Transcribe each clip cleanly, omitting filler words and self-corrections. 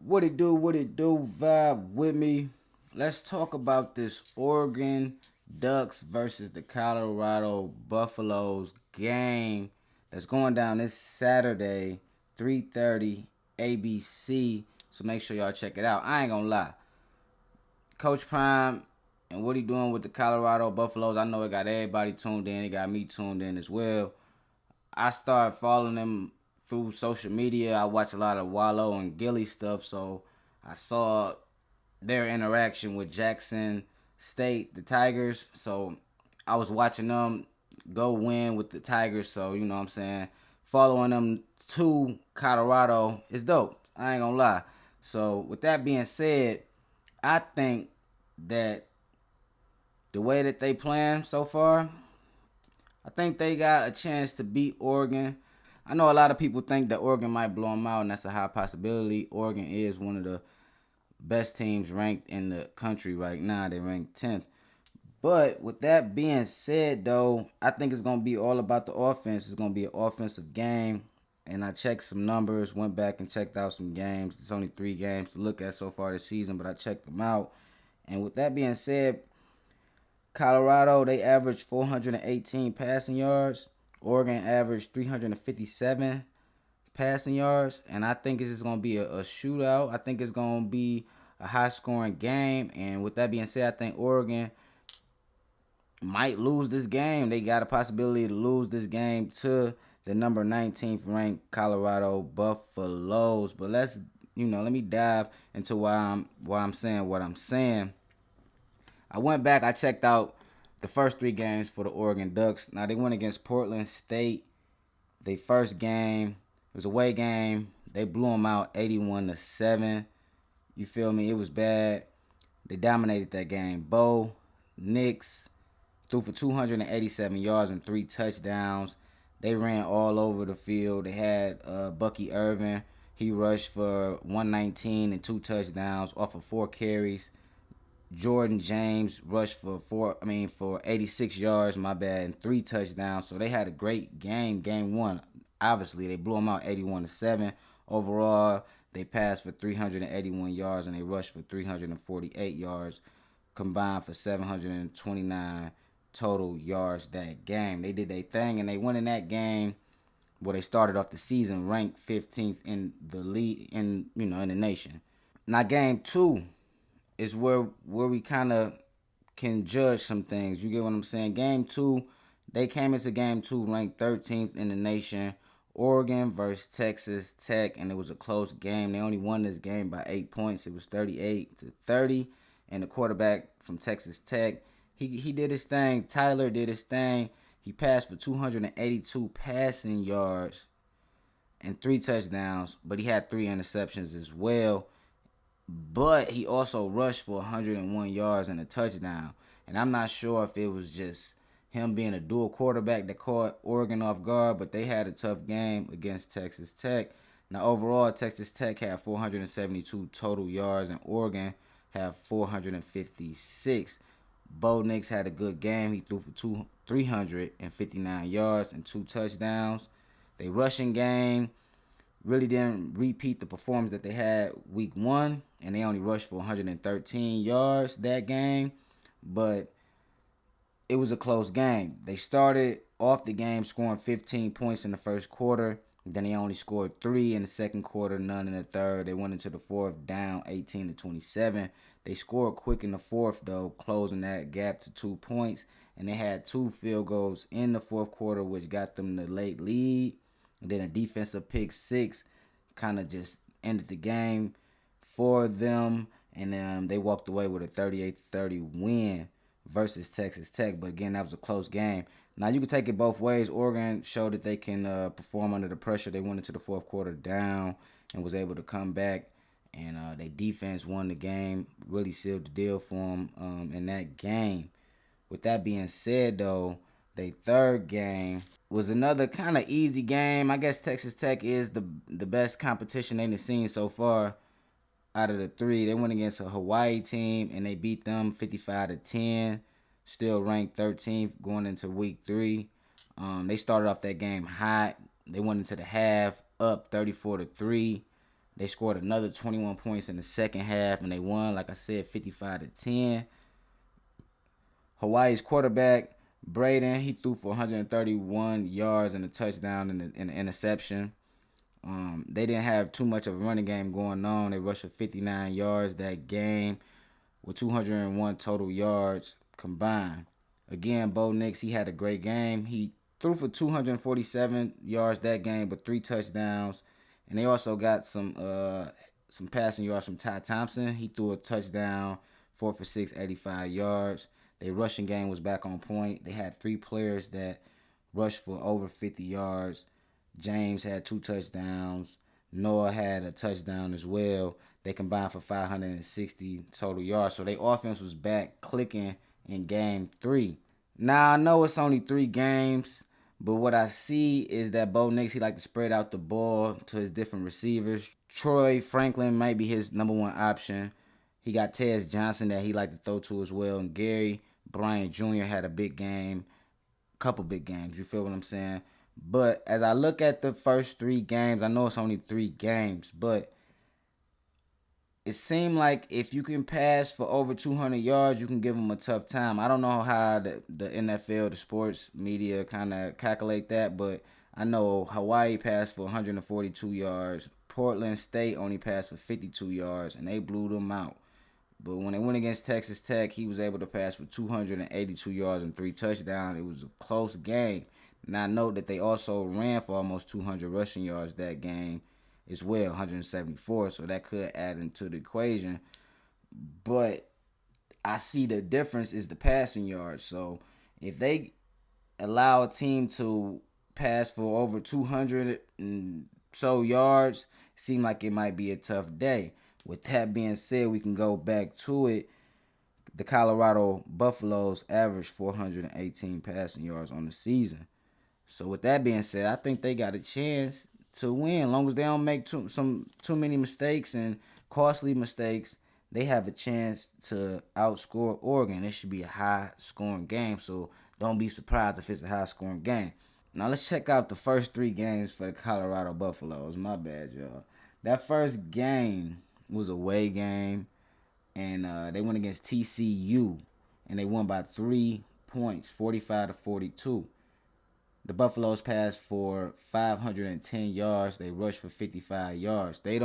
What it do, vibe with me. Let's talk about this Oregon Ducks versus the Colorado Buffaloes game that's going down this Saturday, 3:30 ABC. So make sure y'all check it out. I ain't gonna lie. Coach Prime and what he doing with the Colorado Buffaloes, I know it got everybody tuned in. It got me tuned in as well. I started following them through social media. I watch a lot of Wallow and Gilly stuff, so I saw their interaction with Jackson State, the Tigers. So I was watching them go win with the Tigers. So, you know what I'm saying? Following them to Colorado is dope. I ain't gonna lie. So, with that being said, I think that the way that they playing so far, I think they got a chance to beat Oregon. I know a lot of people think that Oregon might blow them out, and that's a high possibility. Oregon is one of the best teams ranked in the country right now. They ranked 10th. But with that being said, though, I think it's going to be all about the offense. It's going to be an offensive game. And I checked some numbers, went back and checked out some games. It's only 3 games to look at so far this season, but I checked them out. And with that being said, Colorado, they averaged 418 passing yards. Oregon averaged 357 passing yards. And I think it's just going to be a shootout. I think it's going to be a high-scoring game. And with that being said, I think Oregon might lose this game. They got a possibility to lose this game to the number 19th ranked Colorado Buffaloes. But let me dive into why I'm saying what I'm saying. I went back, I checked out the first 3 games for the Oregon Ducks. Now they went against Portland State. Their first game, it was a away game. They blew them out 81-7. You feel me? It was bad. They dominated that game. Bo Nix threw for 287 yards and 3 touchdowns. They ran all over the field. They had Bucky Irvin. He rushed for 119 and 2 touchdowns off of 4 carries. Jordan James rushed for 86 yards, and 3 touchdowns. So they had a great game. Game 1, obviously they blew them out 81-7. Overall, they passed for 381 yards and they rushed for 348 yards, combined for 729 total yards that game. They did their thing and they won in that game. Where they started off the season ranked 15th in the league in the nation. Now game 2 is where we kind of can judge some things. You get what I'm saying? Game 2, they came into game 2 ranked 13th in the nation. Oregon versus Texas Tech, and it was a close game. They only won this game by 8 points. It was 38-30, and the quarterback from Texas Tech, he did his thing. Tyler did his thing. He passed for 282 passing yards and 3 touchdowns, but he had 3 interceptions as well. But he also rushed for 101 yards and a touchdown. And I'm not sure if it was just him being a dual quarterback that caught Oregon off guard, but they had a tough game against Texas Tech. Now, overall, Texas Tech had 472 total yards, and Oregon had 456. Bo Nix had a good game. He threw for 359 yards and 2 touchdowns. They rushing game really didn't repeat the performance that they had week 1, and they only rushed for 113 yards that game. But it was a close game. They started off the game scoring 15 points in the first quarter. Then they only scored 3 in the second quarter, none in the third. They went into the fourth down 18-27. They scored quick in the fourth, though, closing that gap to 2 points. And they had 2 field goals in the fourth quarter, which got them the late lead. And then a defensive pick 6 kind of just ended the game for them. And they walked away with a 38-30 win versus Texas Tech. But again, that was a close game. Now, you can take it both ways. Oregon showed that they can perform under the pressure. They went into the fourth quarter down and was able to come back. And their defense won the game, really sealed the deal for them in that game. With that being said, though, their third game was another kind of easy game. I guess Texas Tech is the best competition they've seen so far out of the 3. They went against a Hawaii team, and they beat them 55-10. Still ranked 13th going into week 3. They started off that game hot. They went into the half up 34-3. They scored another 21 points in the second half, and they won, like I said, 55-10. Hawaii's quarterback, Braden, he threw for 131 yards and a touchdown and an interception. They didn't have too much of a running game going on. They rushed for 59 yards that game with 201 total yards combined. Again, Bo Nix, he had a great game. He threw for 247 yards that game, but 3 touchdowns. And they also got some passing yards from Ty Thompson. He threw a touchdown, 4 for 6, 85 yards. Their rushing game was back on point. They had 3 players that rushed for over 50 yards. James had 2 touchdowns. Noah had a touchdown as well. They combined for 560 total yards. So their offense was back clicking in game 3. Now, I know it's only 3 games, but what I see is that Bo Nix, he like to spread out the ball to his different receivers. Troy Franklin might be his number 1 option. He got Tez Johnson that he like to throw to as well. And Gary Bryant Jr. had a big game, couple big games. You feel what I'm saying? But as I look at the first 3 games, I know it's only 3 games, but it seemed like if you can pass for over 200 yards, you can give them a tough time. I don't know how the NFL, the sports media kind of calculate that, but I know Hawaii passed for 142 yards. Portland State only passed for 52 yards, and they blew them out. But when they went against Texas Tech, he was able to pass for 282 yards and 3 touchdowns. It was a close game. And I note that they also ran for almost 200 rushing yards that game as well, 174. So that could add into the equation. But I see the difference is the passing yards. So if they allow a team to pass for over 200 and so yards, it seems like it might be a tough day. With that being said, we can go back to it. The Colorado Buffaloes averaged 418 passing yards on the season. So with that being said, I think they got a chance to win. As long as they don't make too many mistakes and costly mistakes, they have a chance to outscore Oregon. It should be a high-scoring game, so don't be surprised if it's a high-scoring game. Now let's check out the first 3 games for the Colorado Buffaloes. My bad, y'all. That first game was a away game, and they went against TCU, and they won by 3 points, 45-42. The Buffaloes passed for 510 yards. They rushed for 55 yards. They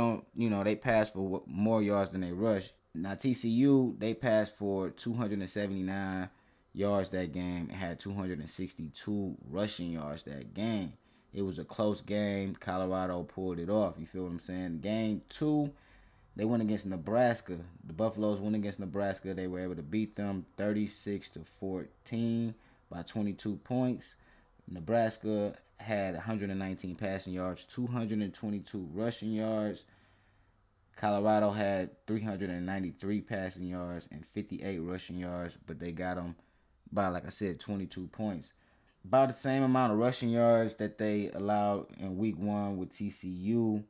passed for more yards than they rushed. Now, TCU, they passed for 279 yards that game and had 262 rushing yards that game. It was a close game. Colorado pulled it off. You feel what I'm saying? Game 2, they went against Nebraska. The Buffaloes went against Nebraska. They were able to beat them 36-14 by 22 points. Nebraska had 119 passing yards, 222 rushing yards. Colorado had 393 passing yards and 58 rushing yards, but they got them by, like I said, 22 points. About the same amount of rushing yards that they allowed in week 1 with TCU.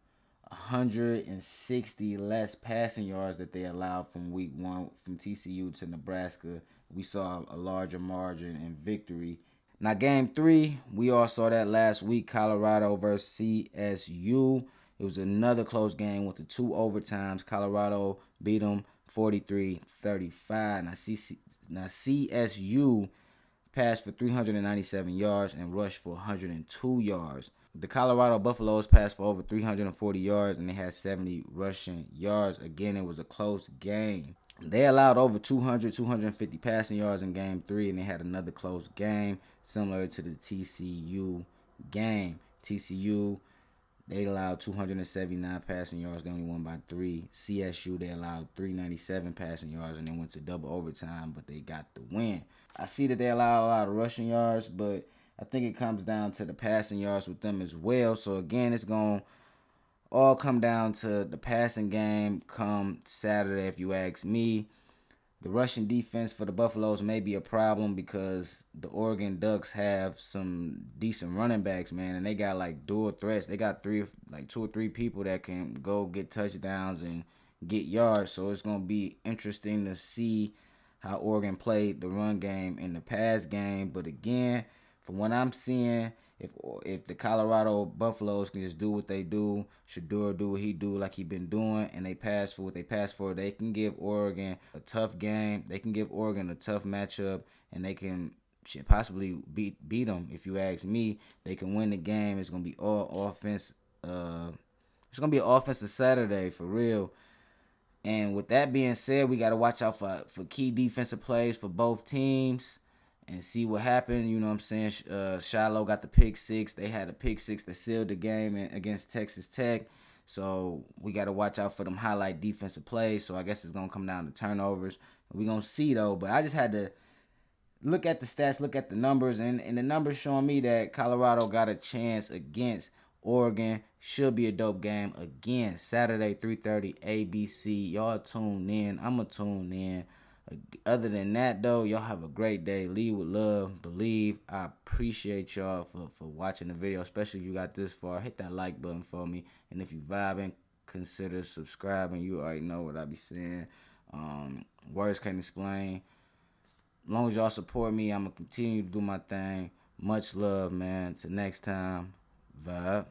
160 less passing yards that they allowed from week 1 from TCU to Nebraska. We saw a larger margin in victory. Now, game 3, we all saw that last week, Colorado versus CSU. It was another close game with the 2 overtimes. Colorado beat them 43-35. Now, CSU passed for 397 yards and rushed for 102 yards. The Colorado Buffaloes passed for over 340 yards and they had 70 rushing yards. Again, it was a close game. They allowed over 250 passing yards in game 3, and they had another close game similar to the TCU game. TCU, they allowed 279 passing yards. They only won by 3. CSU, they allowed 397 passing yards, and they went to double overtime, but they got the win. I see that they allowed a lot of rushing yards, but I think it comes down to the passing yards with them as well. So, again, it's going to all come down to the passing game come Saturday, if you ask me. The rushing defense for the Buffaloes may be a problem because the Oregon Ducks have some decent running backs, man, and they got like dual threats. They got 2 or 3 people that can go get touchdowns and get yards. So it's going to be interesting to see how Oregon played the run game and the pass game. But again, from what I'm seeing, If the Colorado Buffaloes can just do what they do, Shedeur do what he do like he been doing, and they pass for what they pass for, they can give Oregon a tough game. They can give Oregon a tough matchup, and they can possibly beat them. If you ask me, they can win the game. It's gonna be all offense. It's gonna be an offensive Saturday for real. And with that being said, we got to watch out for key defensive plays for both teams and see what happened. You know what I'm saying? Shilo got the pick six. They had a pick six that sealed the game against Texas Tech. So we got to watch out for them highlight defensive plays. So I guess it's going to come down to turnovers. We're going to see, though. But I just had to look at the stats, look at the numbers, and the numbers showing me that Colorado got a chance against Oregon. Should be a dope game again. Saturday, 3:30 ABC. Y'all tune in. I'ma tune in. Other than that, though, y'all have a great day. Lead with love. Believe. I appreciate y'all for watching the video, especially if you got this far. Hit that like button for me. And if you vibing, consider subscribing. You already know what I be saying. Words can't explain. As long as y'all support me, I'm going to continue to do my thing. Much love, man. Till next time. Vibe.